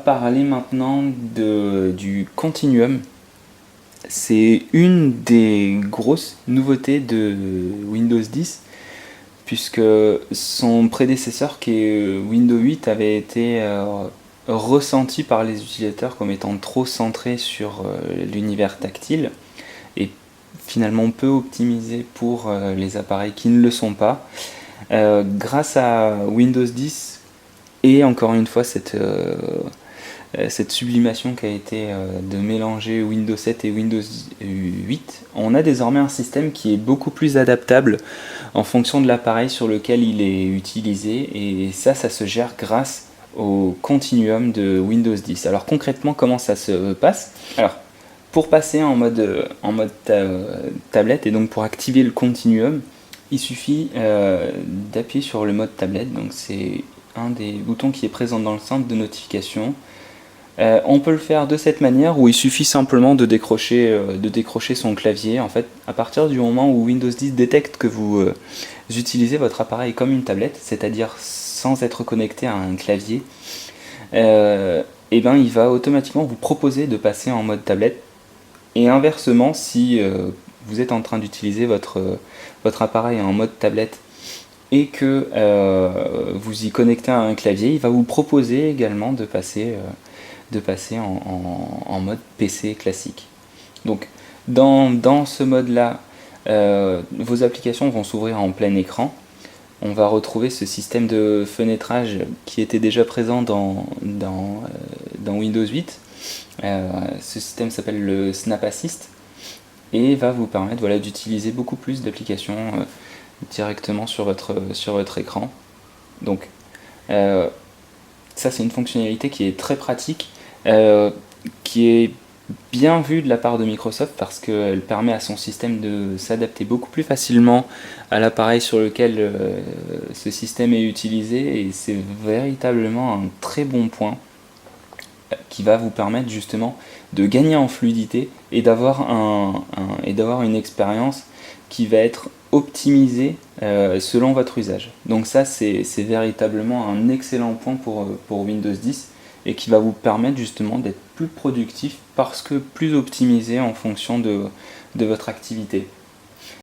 parler maintenant du Continuum. C'est une des grosses nouveautés de Windows 10, puisque son prédécesseur qui est Windows 8 avait été ressenti par les utilisateurs comme étant trop centré sur l'univers tactile et finalement peu optimisé pour les appareils qui ne le sont pas. Grâce à Windows 10 et encore une fois cette sublimation qui a été de mélanger Windows 7 et Windows 8, on a désormais un système qui est beaucoup plus adaptable en fonction de l'appareil sur lequel il est utilisé, et ça se gère grâce au Continuum de Windows 10. Alors concrètement, comment ça se passe? Alors, pour passer en mode tablette, et donc pour activer le Continuum, il suffit d'appuyer sur le mode tablette, donc c'est un des boutons qui est présent dans le centre de notification. On peut le faire de cette manière, où il suffit simplement de décrocher son clavier. En fait, à partir du moment où Windows 10 détecte que vous utilisez votre appareil comme une tablette, c'est-à-dire sans être connecté à un clavier, et ben il va automatiquement vous proposer de passer en mode tablette. Et inversement, si vous êtes en train d'utiliser votre appareil en mode tablette et que vous y connectez à un clavier, il va vous proposer également de passer en mode PC classique. Donc dans ce mode-là, vos applications vont s'ouvrir en plein écran. On va retrouver ce système de fenêtrage qui était déjà présent dans Windows 8. Ce système s'appelle le Snap Assist et va vous permettre d'utiliser beaucoup plus d'applications directement sur votre écran. Donc ça, c'est une fonctionnalité qui est très pratique, qui est bien vue de la part de Microsoft, parce qu'elle permet à son système de s'adapter beaucoup plus facilement à l'appareil sur lequel ce système est utilisé, et c'est véritablement un très bon point qui va vous permettre justement de gagner en fluidité et d'avoir une expérience qui va être optimisée selon votre usage. Donc ça, c'est véritablement un excellent point pour Windows 10, et qui va vous permettre justement d'être plus productif parce que plus optimisé en fonction de votre activité.